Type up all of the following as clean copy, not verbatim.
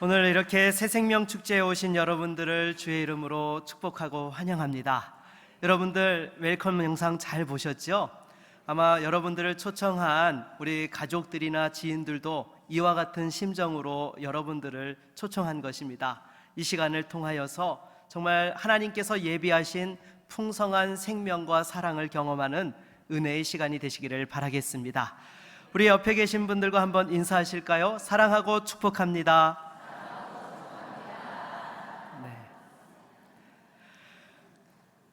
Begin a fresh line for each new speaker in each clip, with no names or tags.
오늘 이렇게 새생명 축제에 오신 여러분들을 주의 이름으로 축복하고 환영합니다. 여러분들 웰컴 영상 잘 보셨죠? 아마 여러분들을 초청한 우리 가족들이나 지인들도 이와 같은 심정으로 여러분들을 초청한 것입니다. 이 시간을 통하여서 정말 하나님께서 예비하신 풍성한 생명과 사랑을 경험하는 은혜의 시간이 되시기를 바라겠습니다. 우리 옆에 계신 분들과 한번 인사하실까요? 사랑하고 축복합니다.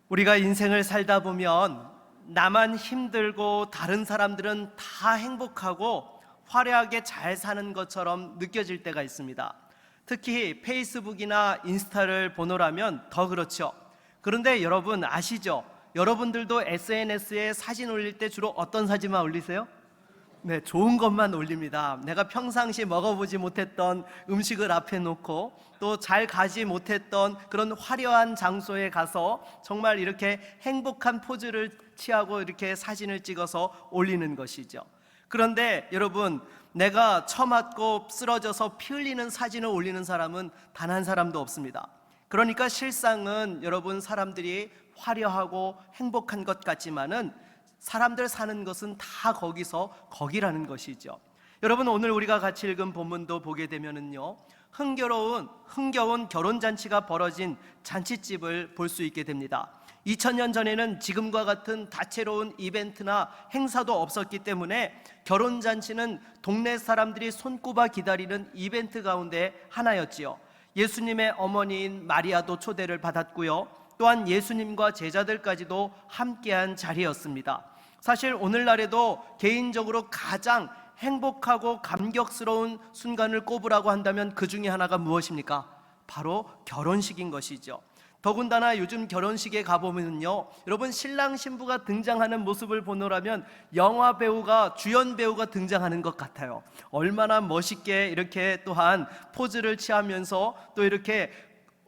우리가 인생을 살다 보면 나만 힘들고 다른 사람들은 다 행복하고 화려하게 잘 사는 것처럼 느껴질 때가 있습니다. 특히 페이스북이나 인스타를 보노라면 더 그렇죠. 그런데 여러분 아시죠? 여러분들도 SNS에 사진 올릴 때 주로 어떤 사진만 올리세요? 네, 좋은 것만 올립니다. 내가 평상시 먹어보지 못했던 음식을 앞에 놓고 또 잘 가지 못했던 그런 화려한 장소에 가서 정말 이렇게 행복한 포즈를 취하고 이렇게 사진을 찍어서 올리는 것이죠. 그런데 여러분, 내가 처맞고 쓰러져서 피 흘리는 사진을 올리는 사람은 단 한 사람도 없습니다. 그러니까 실상은 여러분, 사람들이 화려하고 행복한 것 같지만은 사람들 사는 것은 다 거기라는 것이죠. 여러분, 오늘 우리가 같이 읽은 본문도 보게 되면은요, 흥겨운 결혼잔치가 벌어진 잔치집을 볼 수 있게 됩니다. 2000년 전에는 지금과 같은 다채로운 이벤트나 행사도 없었기 때문에 결혼잔치는 동네 사람들이 손꼽아 기다리는 이벤트 가운데 하나였지요. 예수님의 어머니인 마리아도 초대를 받았고요, 또한 예수님과 제자들까지도 함께한 자리였습니다. 사실 오늘날에도 개인적으로 가장 행복하고 감격스러운 순간을 꼽으라고 한다면 그 중에 하나가 무엇입니까? 바로 결혼식인 것이죠. 더군다나 요즘 결혼식에 가보면요, 여러분, 신랑 신부가 등장하는 모습을 보노라면 영화 배우가, 주연 배우가 등장하는 것 같아요. 얼마나 멋있게 이렇게 또한 포즈를 취하면서 또 이렇게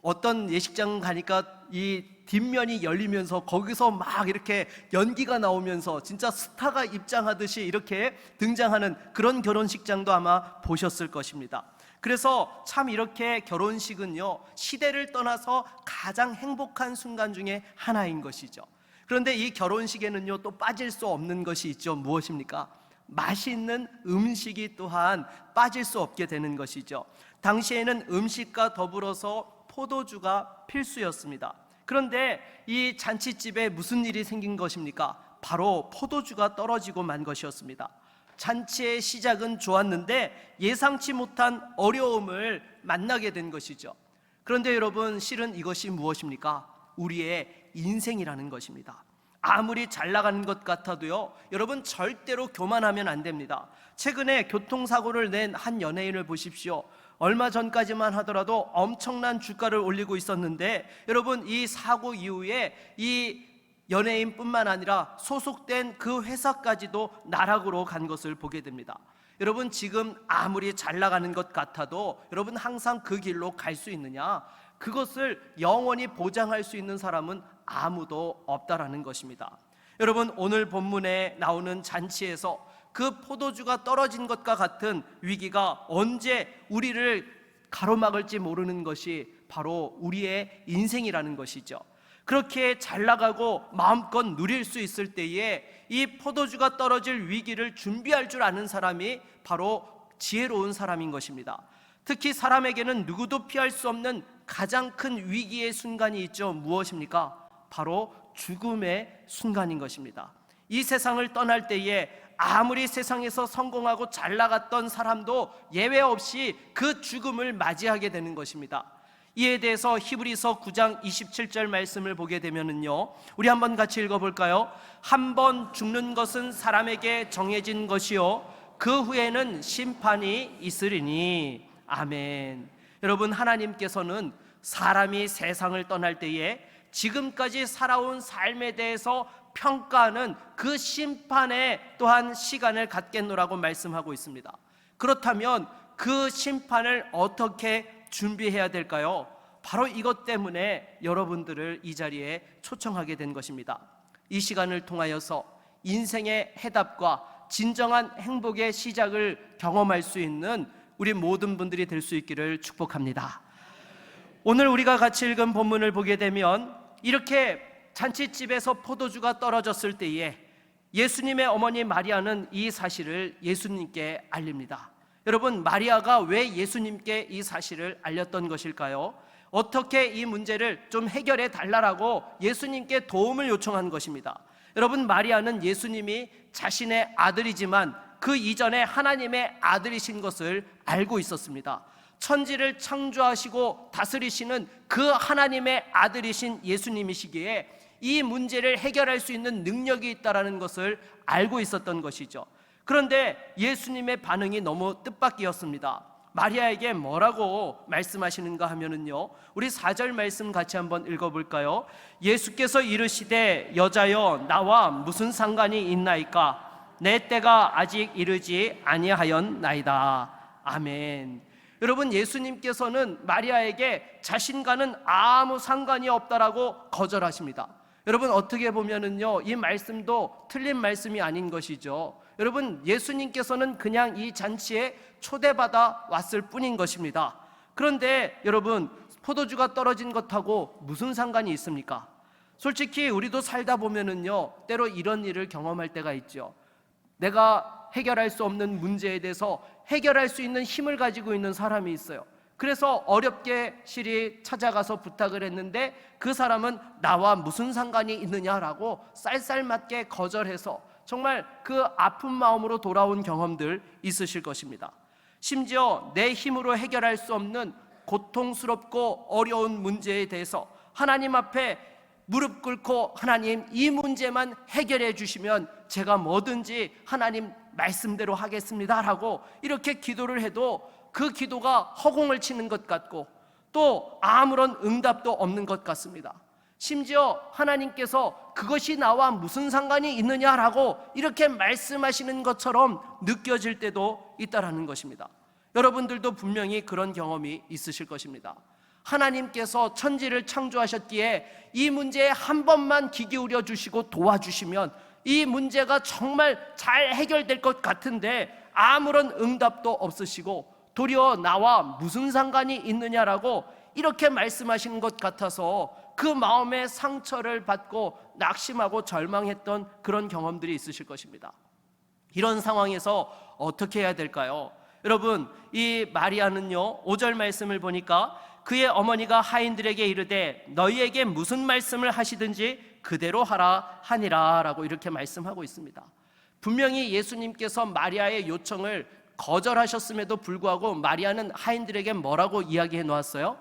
어떤 예식장 가니까 이 뒷면이 열리면서 거기서 막 이렇게 연기가 나오면서 진짜 스타가 입장하듯이 이렇게 등장하는 그런 결혼식장도 아마 보셨을 것입니다. 그래서 참 이렇게 결혼식은요, 시대를 떠나서 가장 행복한 순간 중에 하나인 것이죠. 그런데 이 결혼식에는요, 또 빠질 수 없는 것이 있죠. 무엇입니까? 맛있는 음식이 또한 빠질 수 없게 되는 것이죠. 당시에는 음식과 더불어서 포도주가 필수였습니다. 그런데 이 잔치집에 무슨 일이 생긴 것입니까? 바로 포도주가 떨어지고 만 것이었습니다. 잔치의 시작은 좋았는데 예상치 못한 어려움을 만나게 된 것이죠. 그런데 여러분, 실은 이것이 무엇입니까? 우리의 인생이라는 것입니다. 아무리 잘 나가는 것 같아도요, 여러분, 절대로 교만하면 안 됩니다. 최근에 교통사고를 낸 한 연예인을 보십시오. 얼마 전까지만 하더라도 엄청난 주가를 올리고 있었는데, 여러분, 이 사고 이후에 이 연예인뿐만 아니라 소속된 그 회사까지도 나락으로 간 것을 보게 됩니다. 여러분, 지금 아무리 잘 나가는 것 같아도 여러분, 항상 그 길로 갈 수 있느냐? 그것을 영원히 보장할 수 있는 사람은 아무도 없다라는 것입니다. 여러분, 오늘 본문에 나오는 잔치에서 그 포도주가 떨어진 것과 같은 위기가 언제 우리를 가로막을지 모르는 것이 바로 우리의 인생이라는 것이죠. 그렇게 잘 나가고 마음껏 누릴 수 있을 때에 이 포도주가 떨어질 위기를 준비할 줄 아는 사람이 바로 지혜로운 사람인 것입니다. 특히 사람에게는 누구도 피할 수 없는 가장 큰 위기의 순간이 있죠. 무엇입니까? 바로 죽음의 순간인 것입니다. 이 세상을 떠날 때에 아무리 세상에서 성공하고 잘 나갔던 사람도 예외 없이 그 죽음을 맞이하게 되는 것입니다. 이에 대해서 히브리서 9장 27절 말씀을 보게 되면은요, 우리 한번 같이 읽어볼까요? 한 번 죽는 것은 사람에게 정해진 것이요, 그 후에는 심판이 있으리니. 아멘. 여러분, 하나님께서는 사람이 세상을 떠날 때에 지금까지 살아온 삶에 대해서 평가하는 그 심판에 또한 시간을 갖겠노라고 말씀하고 있습니다. 그렇다면 그 심판을 어떻게 준비해야 될까요? 바로 이것 때문에 여러분들을 이 자리에 초청하게 된 것입니다. 이 시간을 통하여서 인생의 해답과 진정한 행복의 시작을 경험할 수 있는 우리 모든 분들이 될 수 있기를 축복합니다. 오늘 우리가 같이 읽은 본문을 보게 되면 이렇게 잔치집에서 포도주가 떨어졌을 때에 예수님의 어머니 마리아는 이 사실을 예수님께 알립니다. 여러분, 마리아가 왜 예수님께 이 사실을 알렸던 것일까요? 어떻게 이 문제를 좀 해결해 달라고 예수님께 도움을 요청한 것입니다. 여러분, 마리아는 예수님이 자신의 아들이지만 그 이전에 하나님의 아들이신 것을 알고 있었습니다. 천지를 창조하시고 다스리시는 그 하나님의 아들이신 예수님이시기에 이 문제를 해결할 수 있는 능력이 있다는 것을 알고 있었던 것이죠. 그런데 예수님의 반응이 너무 뜻밖이었습니다. 마리아에게 뭐라고 말씀하시는가 하면은요, 우리 4절 말씀 같이 한번 읽어볼까요? 예수께서 이르시되 여자여 나와 무슨 상관이 있나이까? 내 때가 아직 이르지 아니하였나이다. 아멘. 여러분, 예수님께서는 마리아에게 자신과는 아무 상관이 없다라고 거절하십니다. 여러분, 어떻게 보면은요, 이 말씀도 틀린 말씀이 아닌 것이죠. 여러분, 예수님께서는 그냥 이 잔치에 초대받아 왔을 뿐인 것입니다. 그런데 여러분, 포도주가 떨어진 것하고 무슨 상관이 있습니까? 솔직히 우리도 살다 보면은요, 때로 이런 일을 경험할 때가 있죠. 내가 해결할 수 없는 문제에 대해서 해결할 수 있는 힘을 가지고 있는 사람이 있어요. 그래서 어렵게 실이 찾아가서 부탁을 했는데 그 사람은 나와 무슨 상관이 있느냐라고 쌀쌀맞게 거절해서 정말 그 아픈 마음으로 돌아온 경험들 있으실 것입니다. 심지어 내 힘으로 해결할 수 없는 고통스럽고 어려운 문제에 대해서 하나님 앞에 무릎 꿇고 하나님, 이 문제만 해결해 주시면 제가 뭐든지 하나님 말씀대로 하겠습니다 라고 이렇게 기도를 해도 그 기도가 허공을 치는 것 같고 또 아무런 응답도 없는 것 같습니다. 심지어 하나님께서 그것이 나와 무슨 상관이 있느냐라고 이렇게 말씀하시는 것처럼 느껴질 때도 있다라는 것입니다. 여러분들도 분명히 그런 경험이 있으실 것입니다. 하나님께서 천지를 창조하셨기에 이 문제에 한 번만 귀 기울여 주시고 도와주시면 이 문제가 정말 잘 해결될 것 같은데 아무런 응답도 없으시고 도리어 나와 무슨 상관이 있느냐라고 이렇게 말씀하시는 것 같아서 그 마음의 상처를 받고 낙심하고 절망했던 그런 경험들이 있으실 것입니다. 이런 상황에서 어떻게 해야 될까요? 여러분, 이 마리아는요, 5절 말씀을 보니까 그의 어머니가 하인들에게 이르되 너희에게 무슨 말씀을 하시든지 그대로 하라 하니라 라고 이렇게 말씀하고 있습니다. 분명히 예수님께서 마리아의 요청을 거절하셨음에도 불구하고 마리아는 하인들에게 뭐라고 이야기해 놓았어요?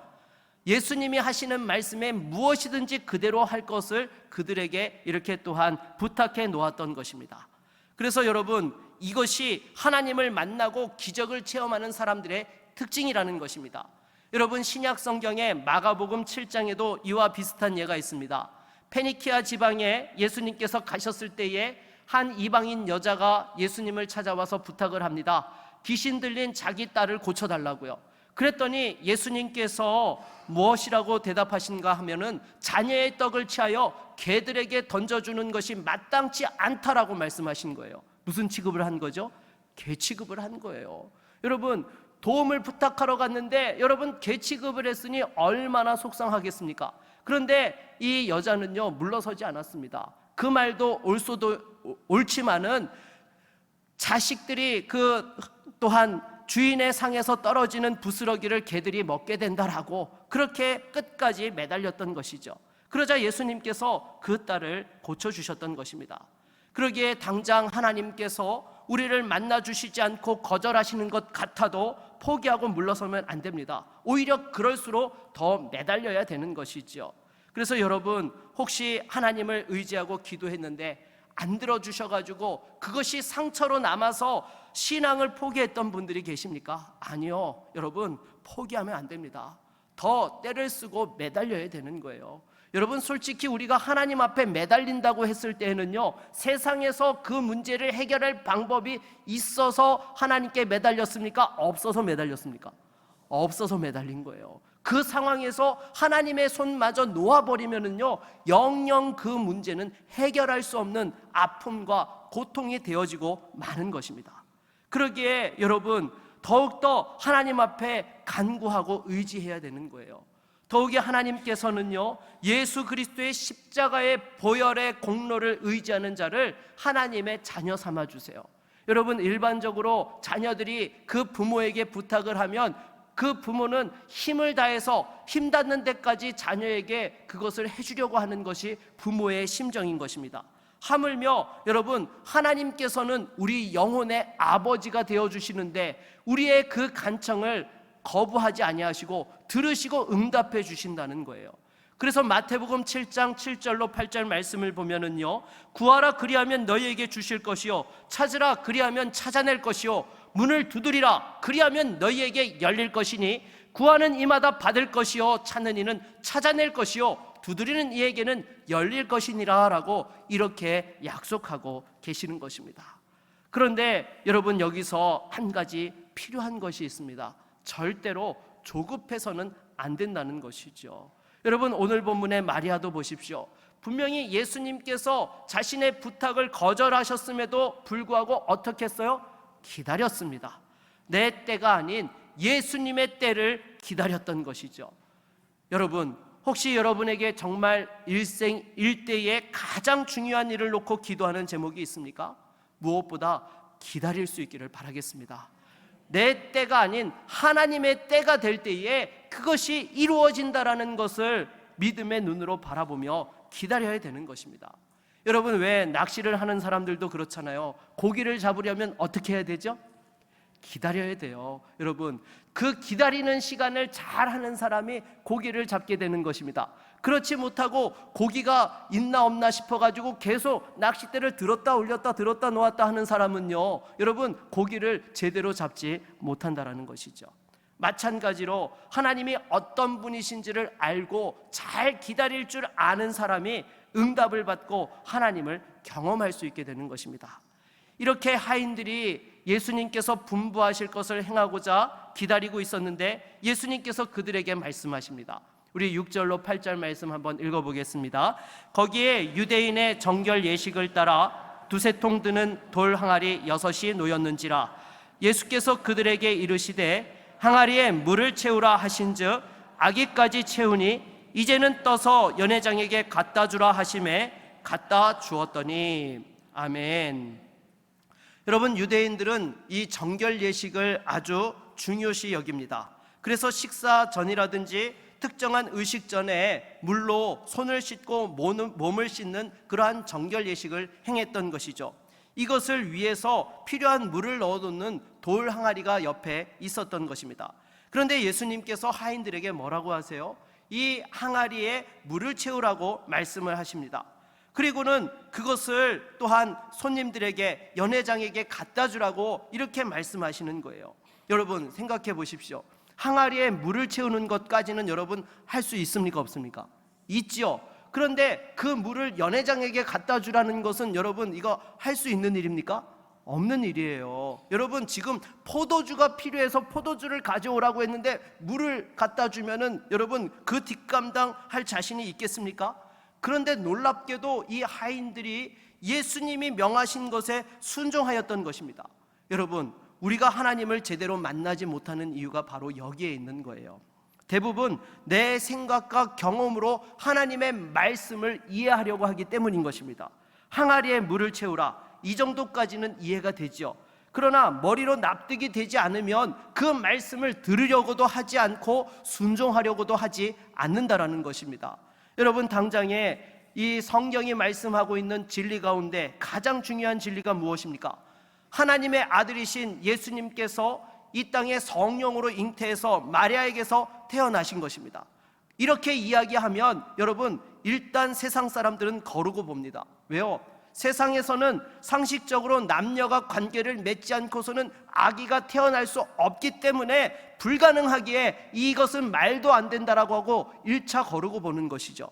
예수님이 하시는 말씀에 무엇이든지 그대로 할 것을 그들에게 이렇게 또한 부탁해 놓았던 것입니다. 그래서 여러분, 이것이 하나님을 만나고 기적을 체험하는 사람들의 특징이라는 것입니다. 여러분, 신약 성경에 마가복음 7장에도 이와 비슷한 예가 있습니다. 페니키아 지방에 예수님께서 가셨을 때에 한 이방인 여자가 예수님을 찾아와서 부탁을 합니다. 귀신 들린 자기 딸을 고쳐달라고요. 그랬더니 예수님께서 무엇이라고 대답하신가 하면은 자녀의 떡을 취하여 개들에게 던져주는 것이 마땅치 않다라고 말씀하신 거예요. 무슨 취급을 한 거죠? 개 취급을 한 거예요. 여러분, 도움을 부탁하러 갔는데 여러분, 개 취급을 했으니 얼마나 속상하겠습니까? 그런데 이 여자는요, 물러서지 않았습니다. 그 말도 옳지만은 자식들이 그 또한 주인의 상에서 떨어지는 부스러기를 개들이 먹게 된다라고 그렇게 끝까지 매달렸던 것이죠. 그러자 예수님께서 그 딸을 고쳐주셨던 것입니다. 그러기에 당장 하나님께서 우리를 만나주시지 않고 거절하시는 것 같아도 포기하고 물러서면 안 됩니다. 오히려 그럴수록 더 매달려야 되는 것이죠. 그래서 여러분, 혹시 하나님을 의지하고 기도했는데 안 들어주셔가지고 그것이 상처로 남아서 신앙을 포기했던 분들이 계십니까? 아니요. 여러분, 포기하면 안 됩니다. 더 때를 쓰고 매달려야 되는 거예요. 여러분, 솔직히 우리가 하나님 앞에 매달린다고 했을 때는요, 세상에서 그 문제를 해결할 방법이 있어서 하나님께 매달렸습니까? 없어서 매달렸습니까? 없어서 매달린 거예요. 그 상황에서 하나님의 손마저 놓아버리면은요, 영영 그 문제는 해결할 수 없는 아픔과 고통이 되어지고 마는 것입니다. 그러기에 여러분, 더욱더 하나님 앞에 간구하고 의지해야 되는 거예요. 더욱이 하나님께서는요, 예수 그리스도의 십자가의 보혈의 공로를 의지하는 자를 하나님의 자녀 삼아 주세요. 여러분, 일반적으로 자녀들이 그 부모에게 부탁을 하면 그 부모는 힘을 다해서 힘 닿는 데까지 자녀에게 그것을 해주려고 하는 것이 부모의 심정인 것입니다. 하물며 여러분, 하나님께서는 우리 영혼의 아버지가 되어주시는데 우리의 그 간청을 거부하지 아니하시고 들으시고 응답해 주신다는 거예요. 그래서 마태복음 7장 7절로 8절 말씀을 보면은요, 구하라 그리하면 너희에게 주실 것이요, 찾으라 그리하면 찾아낼 것이요, 문을 두드리라 그리하면 너희에게 열릴 것이니 구하는 이마다 받을 것이요, 찾는 이는 찾아낼 것이요, 두드리는 이에게는 열릴 것이니라 라고 이렇게 약속하고 계시는 것입니다. 그런데 여러분, 여기서 한 가지 필요한 것이 있습니다. 절대로 조급해서는 안 된다는 것이죠. 여러분, 오늘 본문의 마리아도 보십시오. 분명히 예수님께서 자신의 부탁을 거절하셨음에도 불구하고 어떻게 했어요? 기다렸습니다. 내 때가 아닌 예수님의 때를 기다렸던 것이죠. 여러분, 혹시 여러분에게 정말 일생일대의 가장 중요한 일을 놓고 기도하는 제목이 있습니까? 무엇보다 기다릴 수 있기를 바라겠습니다. 내 때가 아닌 하나님의 때가 될 때에 그것이 이루어진다라는 것을 믿음의 눈으로 바라보며 기다려야 되는 것입니다. 여러분, 왜 낚시를 하는 사람들도 그렇잖아요. 고기를 잡으려면 어떻게 해야 되죠? 기다려야 돼요. 여러분, 그 기다리는 시간을 잘 하는 사람이 고기를 잡게 되는 것입니다. 그렇지 못하고 고기가 있나 없나 싶어가지고 계속 낚싯대를 들었다 올렸다 들었다 놓았다 하는 사람은요, 여러분, 고기를 제대로 잡지 못한다라는 것이죠. 마찬가지로 하나님이 어떤 분이신지를 알고 잘 기다릴 줄 아는 사람이 응답을 받고 하나님을 경험할 수 있게 되는 것입니다. 이렇게 하인들이 예수님께서 분부하실 것을 행하고자 기다리고 있었는데 예수님께서 그들에게 말씀하십니다. 우리 6절로 8절 말씀 한번 읽어보겠습니다. 거기에 유대인의 정결 예식을 따라 두세 통 드는 돌 항아리 6이 놓였는지라. 예수께서 그들에게 이르시되 항아리에 물을 채우라 하신즉 아기까지 채우니 이제는 떠서 연회장에게 갖다 주라 하심에 갖다 주었더니. 아멘. 여러분, 유대인들은 이 정결 예식을 아주 중요시 여깁니다. 그래서 식사 전이라든지 특정한 의식 전에 물로 손을 씻고 몸을 씻는 그러한 정결 예식을 행했던 것이죠. 이것을 위해서 필요한 물을 넣어놓는 돌 항아리가 옆에 있었던 것입니다. 그런데 예수님께서 하인들에게 뭐라고 하세요? 이 항아리에 물을 채우라고 말씀을 하십니다. 그리고는 그것을 또한 손님들에게, 연회장에게 갖다 주라고 이렇게 말씀하시는 거예요. 여러분, 생각해 보십시오. 항아리에 물을 채우는 것까지는 여러분 할 수 있습니까, 없습니까? 있지요. 그런데 그 물을 연회장에게 갖다 주라는 것은 여러분, 이거 할 수 있는 일입니까? 없는 일이에요. 여러분, 지금 포도주가 필요해서 포도주를 가져오라고 했는데 물을 갖다 주면은 여러분 그 뒷감당 할 자신이 있겠습니까? 그런데 놀랍게도 이 하인들이 예수님이 명하신 것에 순종하였던 것입니다. 여러분, 우리가 하나님을 제대로 만나지 못하는 이유가 바로 여기에 있는 거예요. 대부분 내 생각과 경험으로 하나님의 말씀을 이해하려고 하기 때문인 것입니다. 항아리에 물을 채우라, 이 정도까지는 이해가 되죠. 그러나 머리로 납득이 되지 않으면 그 말씀을 들으려고도 하지 않고 순종하려고도 하지 않는다라는 것입니다. 여러분, 당장에 이 성경이 말씀하고 있는 진리 가운데 가장 중요한 진리가 무엇입니까? 하나님의 아들이신 예수님께서 이 땅에 성령으로 잉태해서 마리아에게서 태어나신 것입니다. 이렇게 이야기하면 여러분, 일단 세상 사람들은 거르고 봅니다. 왜요? 세상에서는 상식적으로 남녀가 관계를 맺지 않고서는 아기가 태어날 수 없기 때문에 불가능하기에 이것은 말도 안 된다라고 하고 1차 거르고 보는 것이죠.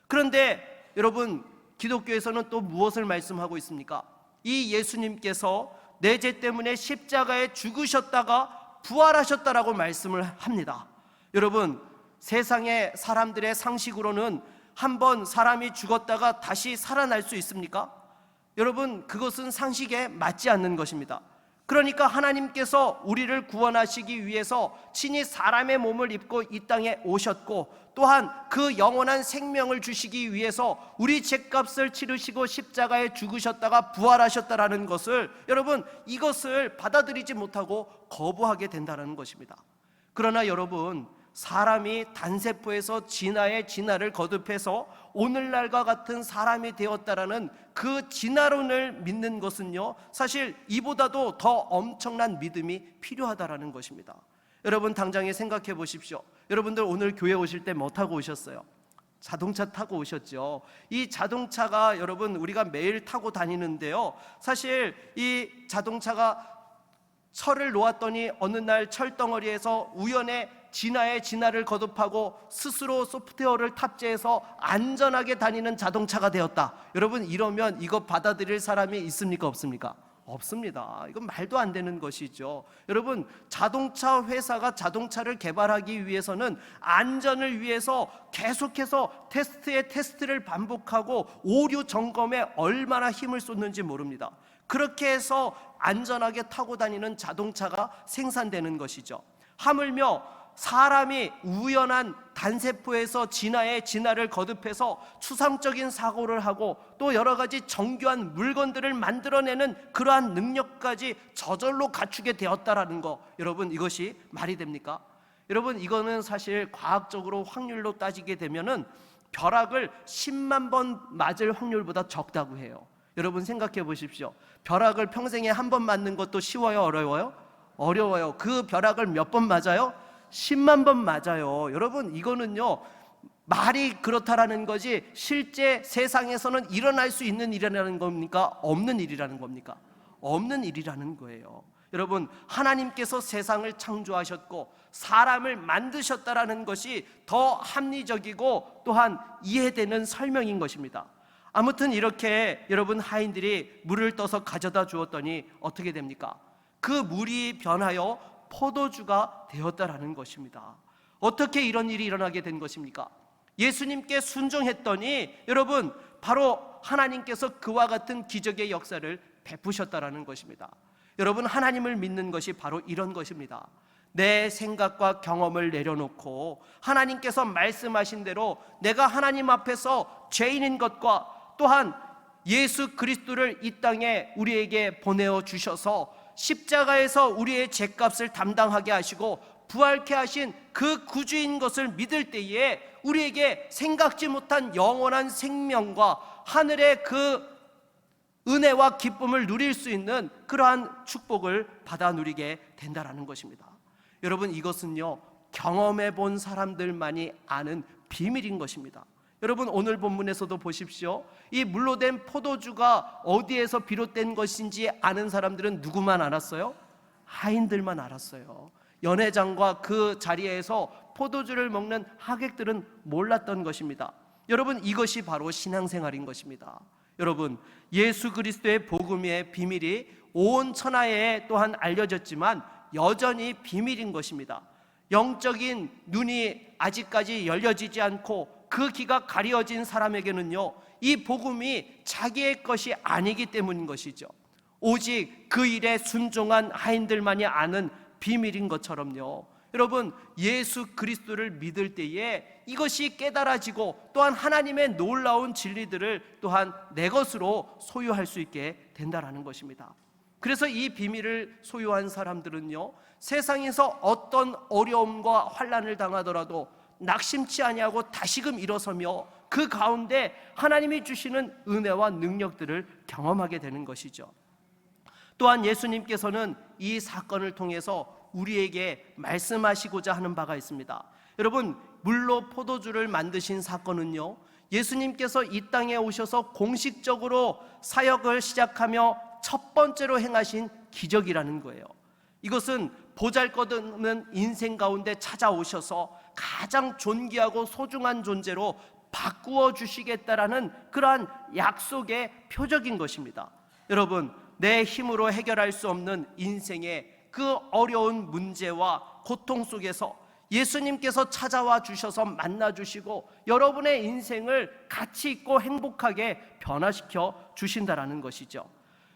그런데 여러분, 기독교에서는 또 무엇을 말씀하고 있습니까? 이 예수님께서 내 죄 때문에 십자가에 죽으셨다가 부활하셨다라고 말씀을 합니다. 여러분, 세상의 사람들의 상식으로는 한번 사람이 죽었다가 다시 살아날 수 있습니까? 여러분, 그것은 상식에 맞지 않는 것입니다. 그러니까 하나님께서 우리를 구원하시기 위해서 친히 사람의 몸을 입고 이 땅에 오셨고, 또한 그 영원한 생명을 주시기 위해서 우리 죄값을 치르시고 십자가에 죽으셨다가 부활하셨다라는 것을, 여러분, 이것을 받아들이지 못하고 거부하게 된다는 것입니다. 그러나 여러분, 사람이 단세포에서 진화의 진화를 거듭해서 오늘날과 같은 사람이 되었다라는 그 진화론을 믿는 것은요, 사실 이보다도 더 엄청난 믿음이 필요하다라는 것입니다. 여러분, 당장에 생각해 보십시오. 여러분들 오늘 교회 오실 때 뭐 타고 오셨어요? 자동차 타고 오셨죠. 이 자동차가, 여러분, 우리가 매일 타고 다니는데요, 사실 이 자동차가 철을 놓았더니 어느 날 철덩어리에서 우연에 진화의 진화를 거듭하고 스스로 소프트웨어를 탑재해서 안전하게 다니는 자동차가 되었다. 여러분, 이러면 이거 받아들일 사람이 있습니까, 없습니까? 없습니다. 이건 말도 안 되는 것이죠. 여러분, 자동차 회사가 자동차를 개발하기 위해서는 안전을 위해서 계속해서 테스트에 테스트를 반복하고 오류 점검에 얼마나 힘을 쏟는지 모릅니다. 그렇게 해서 안전하게 타고 다니는 자동차가 생산되는 것이죠. 하물며 사람이 우연한 단세포에서 진화의 진화를 거듭해서 추상적인 사고를 하고 또 여러 가지 정교한 물건들을 만들어내는 그러한 능력까지 저절로 갖추게 되었다라는 거, 여러분, 이것이 말이 됩니까? 여러분, 이거는 사실 과학적으로 확률로 따지게 되면은 벼락을 10만 번 맞을 확률보다 적다고 해요. 여러분, 생각해 보십시오. 벼락을 평생에 한 번 맞는 것도 쉬워요, 어려워요? 어려워요. 그 벼락을 몇 번 맞아요? 10만 번 맞아요. 여러분, 이거는요, 말이 그렇다라는 거지 실제 세상에서는 일어날 수 있는 일이라는 겁니까? 없는 일이라는 겁니까? 없는 일이라는 거예요. 여러분, 하나님께서 세상을 창조하셨고 사람을 만드셨다라는 것이 더 합리적이고 또한 이해되는 설명인 것입니다. 아무튼 이렇게 여러분, 하인들이 물을 떠서 가져다 주었더니 어떻게 됩니까? 그 물이 변하여 포도주가 되었다라는 것입니다. 어떻게 이런 일이 일어나게 된 것입니까? 예수님께 순종했더니 여러분, 바로 하나님께서 그와 같은 기적의 역사를 베푸셨다라는 것입니다. 여러분, 하나님을 믿는 것이 바로 이런 것입니다. 내 생각과 경험을 내려놓고 하나님께서 말씀하신 대로 내가 하나님 앞에서 죄인인 것과 또한 예수 그리스도를 이 땅에 우리에게 보내어 주셔서 십자가에서 우리의 죄값을 담당하게 하시고 부활케 하신 그 구주인 것을 믿을 때에 우리에게 생각지 못한 영원한 생명과 하늘의 그 은혜와 기쁨을 누릴 수 있는 그러한 축복을 받아 누리게 된다라는 것입니다. 여러분, 이것은요, 경험해 본 사람들만이 아는 비밀인 것입니다. 여러분, 오늘 본문에서도 보십시오. 이 물로 된 포도주가 어디에서 비롯된 것인지 아는 사람들은 누구만 알았어요? 하인들만 알았어요. 연회장과 그 자리에서 포도주를 먹는 하객들은 몰랐던 것입니다. 여러분, 이것이 바로 신앙생활인 것입니다. 여러분, 예수 그리스도의 복음의 비밀이 온 천하에 또한 알려졌지만 여전히 비밀인 것입니다. 영적인 눈이 아직까지 열려지지 않고 그 귀가 가려진 사람에게는요, 이 복음이 자기의 것이 아니기 때문인 것이죠. 오직 그 일에 순종한 하인들만이 아는 비밀인 것처럼요, 여러분, 예수 그리스도를 믿을 때에 이것이 깨달아지고 또한 하나님의 놀라운 진리들을 또한 내 것으로 소유할 수 있게 된다라는 것입니다. 그래서 이 비밀을 소유한 사람들은요, 세상에서 어떤 어려움과 환난을 당하더라도 낙심치 아니하고 다시금 일어서며 그 가운데 하나님이 주시는 은혜와 능력들을 경험하게 되는 것이죠. 또한 예수님께서는 이 사건을 통해서 우리에게 말씀하시고자 하는 바가 있습니다. 여러분, 물로 포도주를 만드신 사건은요, 예수님께서 이 땅에 오셔서 공식적으로 사역을 시작하며 첫 번째로 행하신 기적이라는 거예요. 이것은 보잘것없는 인생 가운데 찾아오셔서 가장 존귀하고 소중한 존재로 바꾸어 주시겠다라는 그러한 약속의 표적인 것입니다. 여러분, 내 힘으로 해결할 수 없는 인생의 그 어려운 문제와 고통 속에서 예수님께서 찾아와 주셔서 만나 주시고 여러분의 인생을 가치 있고 행복하게 변화시켜 주신다라는 것이죠.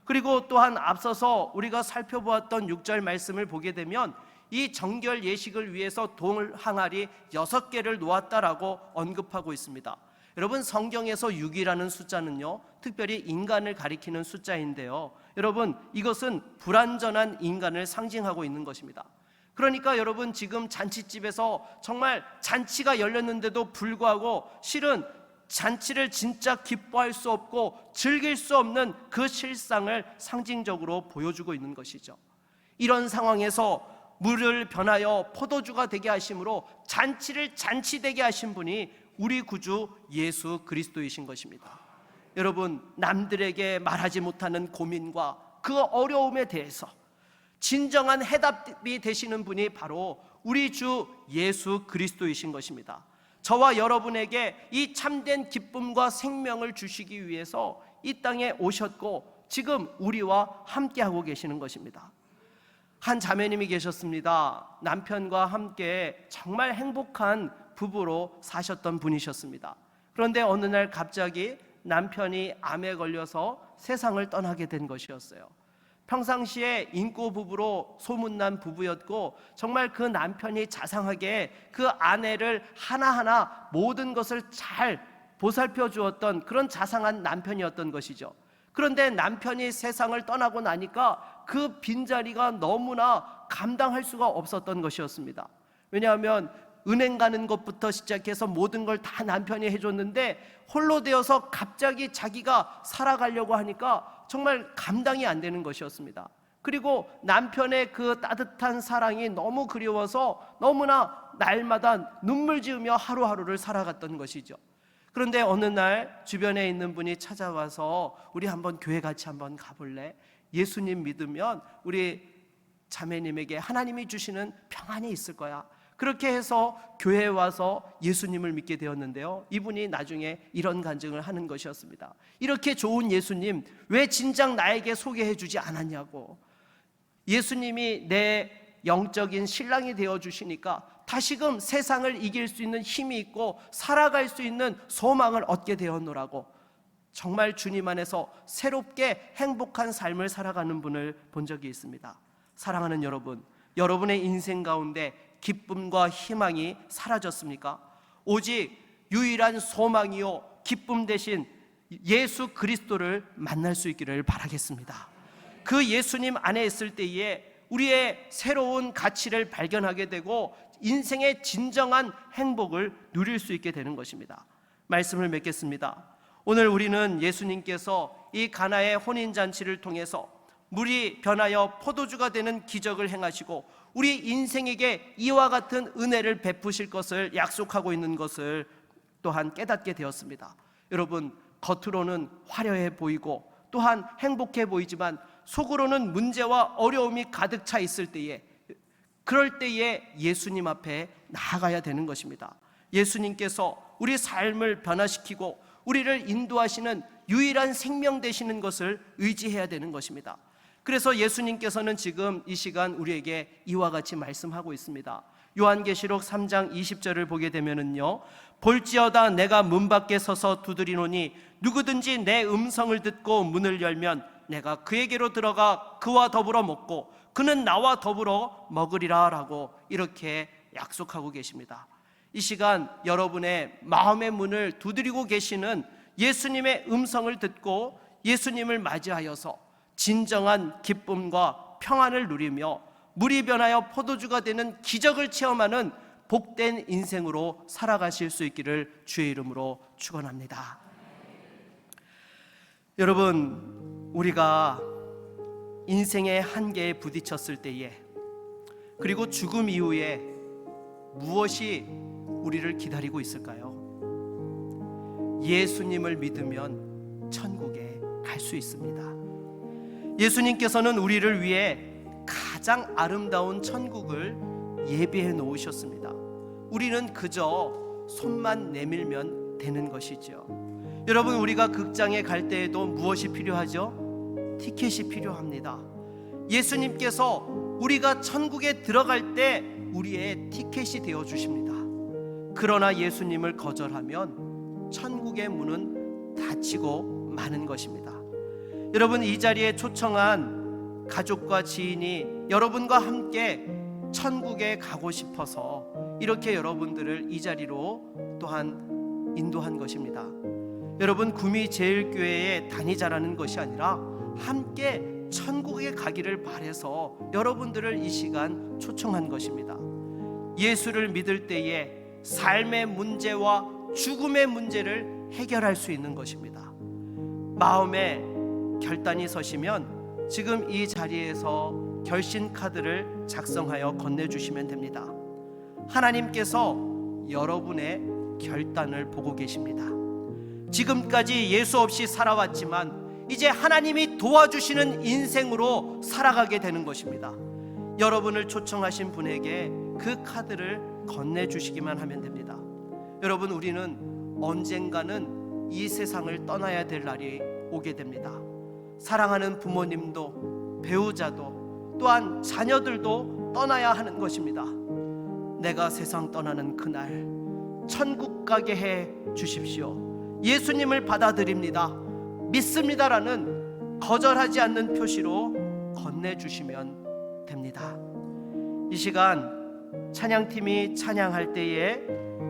그리고 또한 앞서서 우리가 살펴보았던 6절 말씀을 보게 되면 이 정결 예식을 위해서 돌 항아리 6개를 놓았다라고 언급하고 있습니다. 여러분, 성경에서 6이라는 숫자는요, 특별히 인간을 가리키는 숫자인데요, 여러분, 이것은 불완전한 인간을 상징하고 있는 것입니다. 그러니까 여러분, 지금 잔치집에서 정말 잔치가 열렸는데도 불구하고 실은 잔치를 진짜 기뻐할 수 없고 즐길 수 없는 그 실상을 상징적으로 보여주고 있는 것이죠. 이런 상황에서 물을 변하여 포도주가 되게 하심으로 잔치를 잔치되게 하신 분이 우리 구주 예수 그리스도이신 것입니다. 여러분, 남들에게 말하지 못하는 고민과 그 어려움에 대해서 진정한 해답이 되시는 분이 바로 우리 주 예수 그리스도이신 것입니다. 저와 여러분에게 이 참된 기쁨과 생명을 주시기 위해서 이 땅에 오셨고 지금 우리와 함께하고 계시는 것입니다. 한 자매님이 계셨습니다. 남편과 함께 정말 행복한 부부로 사셨던 분이셨습니다. 그런데 어느 날 갑자기 남편이 암에 걸려서 세상을 떠나게 된 것이었어요. 평상시에 인고 부부로 소문난 부부였고 정말 그 남편이 자상하게 그 아내를 하나하나 모든 것을 잘 보살펴 주었던 그런 자상한 남편이었던 것이죠. 그런데 남편이 세상을 떠나고 나니까 그 빈자리가 너무나 감당할 수가 없었던 것이었습니다. 왜냐하면 은행 가는 것부터 시작해서 모든 걸 다 남편이 해줬는데 홀로 되어서 갑자기 자기가 살아가려고 하니까 정말 감당이 안 되는 것이었습니다. 그리고 남편의 그 따뜻한 사랑이 너무 그리워서 너무나 날마다 눈물 지으며 하루하루를 살아갔던 것이죠. 그런데 어느 날 주변에 있는 분이 찾아와서 우리 한번 교회 같이 한번 가볼래? 예수님 믿으면 우리 자매님에게 하나님이 주시는 평안이 있을 거야. 그렇게 해서 교회에 와서 예수님을 믿게 되었는데요, 이분이 나중에 이런 간증을 하는 것이었습니다. 이렇게 좋은 예수님 왜 진작 나에게 소개해 주지 않았냐고. 예수님이 내 영적인 신랑이 되어 주시니까 다시금 세상을 이길 수 있는 힘이 있고 살아갈 수 있는 소망을 얻게 되었노라고. 정말 주님 안에서 새롭게 행복한 삶을 살아가는 분을 본 적이 있습니다. 사랑하는 여러분, 여러분의 인생 가운데 기쁨과 희망이 사라졌습니까? 오직 유일한 소망이요 기쁨 대신 예수 그리스도를 만날 수 있기를 바라겠습니다. 그 예수님 안에 있을 때에 우리의 새로운 가치를 발견하게 되고 인생의 진정한 행복을 누릴 수 있게 되는 것입니다. 말씀을 맺겠습니다. 오늘 우리는 예수님께서 이 가나의 혼인잔치를 통해서 물이 변하여 포도주가 되는 기적을 행하시고 우리 인생에게 이와 같은 은혜를 베푸실 것을 약속하고 있는 것을 또한 깨닫게 되었습니다. 여러분, 겉으로는 화려해 보이고 또한 행복해 보이지만 속으로는 문제와 어려움이 가득 차 있을 때에, 그럴 때에 예수님 앞에 나아가야 되는 것입니다. 예수님께서 우리 삶을 변화시키고 우리를 인도하시는 유일한 생명 되시는 것을 의지해야 되는 것입니다. 그래서 예수님께서는 지금 이 시간 우리에게 이와 같이 말씀하고 있습니다. 요한계시록 3장 20절을 보게 되면은요, 볼지어다 내가 문 밖에 서서 두드리노니 누구든지 내 음성을 듣고 문을 열면 내가 그에게로 들어가 그와 더불어 먹고 그는 나와 더불어 먹으리라 라고 이렇게 약속하고 계십니다. 이 시간 여러분의 마음의 문을 두드리고 계시는 예수님의 음성을 듣고 예수님을 맞이하여서 진정한 기쁨과 평안을 누리며 물이 변하여 포도주가 되는 기적을 체험하는 복된 인생으로 살아가실 수 있기를 주의 이름으로 축원합니다. 여러분, 우리가 인생의 한계에 부딪혔을 때에 그리고 죽음 이후에 무엇이 우리를 기다리고 있을까요? 예수님을 믿으면 천국에 갈 수 있습니다. 예수님께서는 우리를 위해 가장 아름다운 천국을 예비해 놓으셨습니다. 우리는 그저 손만 내밀면 되는 것이죠. 여러분, 우리가 극장에 갈 때에도 무엇이 필요하죠? 티켓이 필요합니다. 예수님께서 우리가 천국에 들어갈 때 우리의 티켓이 되어 주십니다. 그러나 예수님을 거절하면 천국의 문은 닫히고 마는 것입니다. 여러분, 이 자리에 초청한 가족과 지인이 여러분과 함께 천국에 가고 싶어서 이렇게 여러분들을 이 자리로 또한 인도한 것입니다. 여러분, 구미 제일교회에 다니자라는 것이 아니라 함께 천국에 가기를 바라서 여러분들을 이 시간 초청한 것입니다. 예수를 믿을 때에 삶의 문제와 죽음의 문제를 해결할 수 있는 것입니다. 마음에 결단이 서시면 지금 이 자리에서 결신 카드를 작성하여 건네주시면 됩니다. 하나님께서 여러분의 결단을 보고 계십니다. 지금까지 예수 없이 살아왔지만 이제 하나님이 도와주시는 인생으로 살아가게 되는 것입니다. 여러분을 초청하신 분에게 그 카드를 건네주시기만 하면 됩니다. 여러분, 우리는 언젠가는 이 세상을 떠나야 될 날이 오게 됩니다. 사랑하는 부모님도 배우자도 또한 자녀들도 떠나야 하는 것입니다. 내가 세상 떠나는 그날 천국 가게 해 주십시오. 예수님을 받아들입니다, 믿습니다라는 거절하지 않는 표시로 건네주시면 됩니다. 이 시간 찬양팀이 찬양할 때에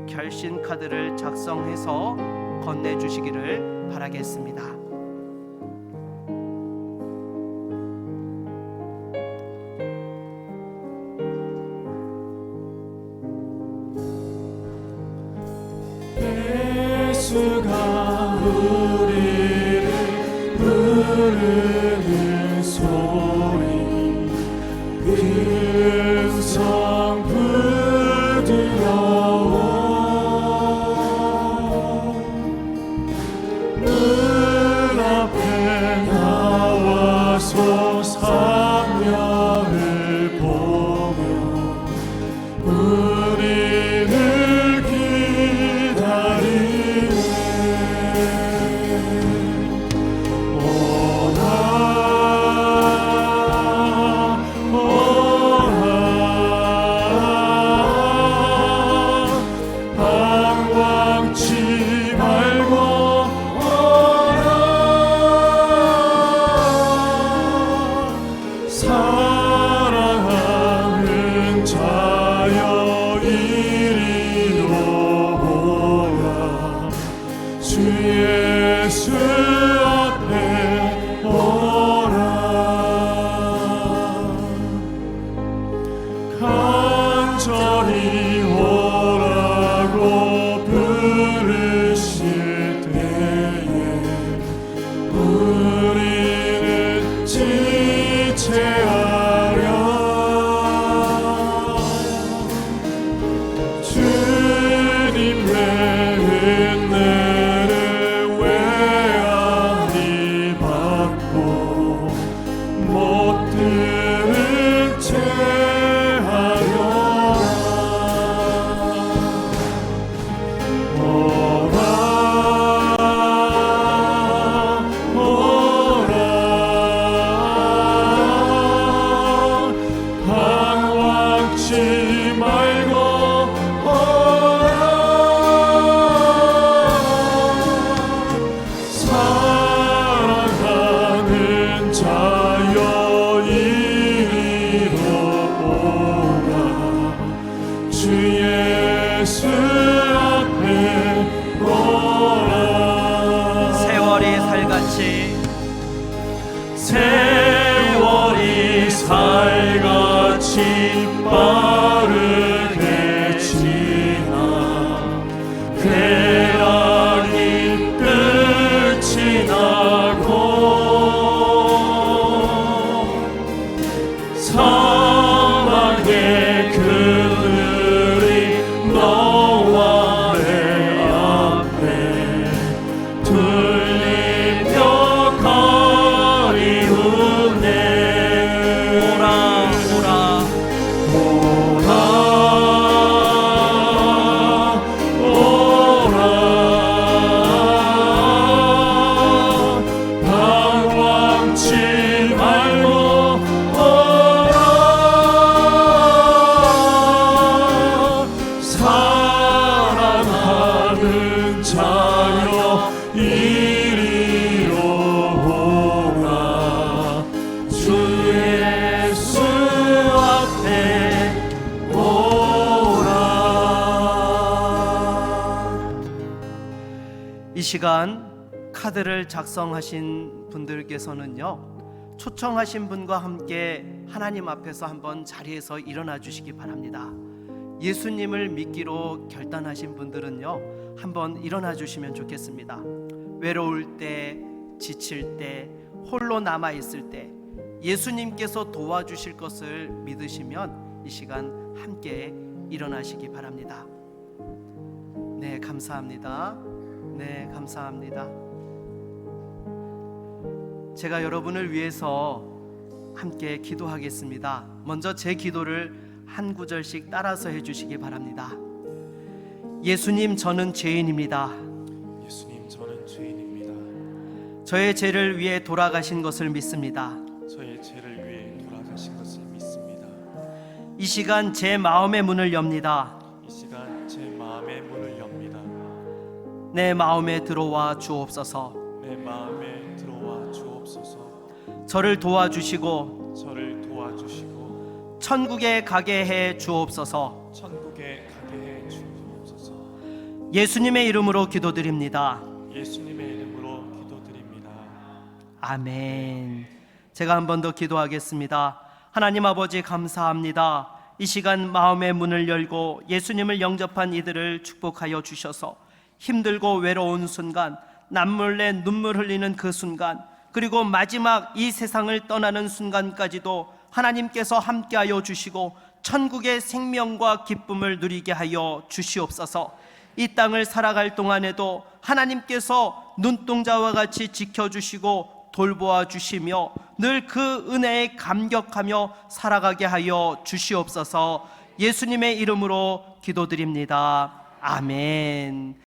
결신 카드를 작성해서 건네주시기를 바라겠습니다.
예수가 우리를 부르는 소리, 음성 부드러워 눈앞에 나와서 사명을 보며 우리를 사랑하는 자여 이리로 모여 주 예수 앞에 오라. 간절히 오라고 부르실 때에 우리는 지체하려 주님의 은혜를 외아리 받고 못 들은 채 하려라. 오라 오라 방황치 말고 오라. 사랑하는 자여 이리로 오라. 주 예수 앞에 오라.
세월이 살같이
세월이 살같이 빠르게 지나 쾌락이 끝이 나고 사막의 그늘이 너무
시간 카드를 작성하신 분들께서는요, 초청하신 분과 함께 하나님 앞에서 한번 자리에서 일어나 주시기 바랍니다. 예수님을 믿기로 결단하신 분들은요, 한번 일어나 주시면 좋겠습니다. 외로울 때, 지칠 때, 홀로 남아 있을 때 예수님께서 도와주실 것을 믿으시면 이 시간 함께 일어나시기 바랍니다. 네, 감사합니다. 네, 감사합니다. 제가 여러분을 위해서 함께 기도하겠습니다. 먼저 제 기도를 한 구절씩 따라서 해주시기 바랍니다. 예수님, 저는 죄인입니다.
예수님, 저는 죄인입니다.
저의 죄를 위해 돌아가신 것을 믿습니다.
저의 죄를 위해 돌아가신 것을 믿습니다.
이 시간 제 마음의 문을 엽니다.
이 시간 제 마음의 문을 엽니다.
내 마음에 들어와 주옵소서.
내 마음에 들어와 주옵소서.
저를 도와주시고
저를 도와주시고
천국에 가게 해 주옵소서.
천국에 가게 해 주옵소서.
예수님의 이름으로 기도드립니다.
예수님의 이름으로 기도드립니다.
아멘. 제가 한 번 더 기도하겠습니다. 하나님 아버지, 감사합니다. 이 시간 마음의 문을 열고 예수님을 영접한 이들을 축복하여 주셔서 힘들고 외로운 순간, 남몰래 눈물 흘리는 그 순간, 그리고 마지막 이 세상을 떠나는 순간까지도 하나님께서 함께하여 주시고 천국의 생명과 기쁨을 누리게 하여 주시옵소서. 이 땅을 살아갈 동안에도 하나님께서 눈동자와 같이 지켜주시고 돌보아 주시며 늘 그 은혜에 감격하며 살아가게 하여 주시옵소서. 예수님의 이름으로 기도드립니다. 아멘.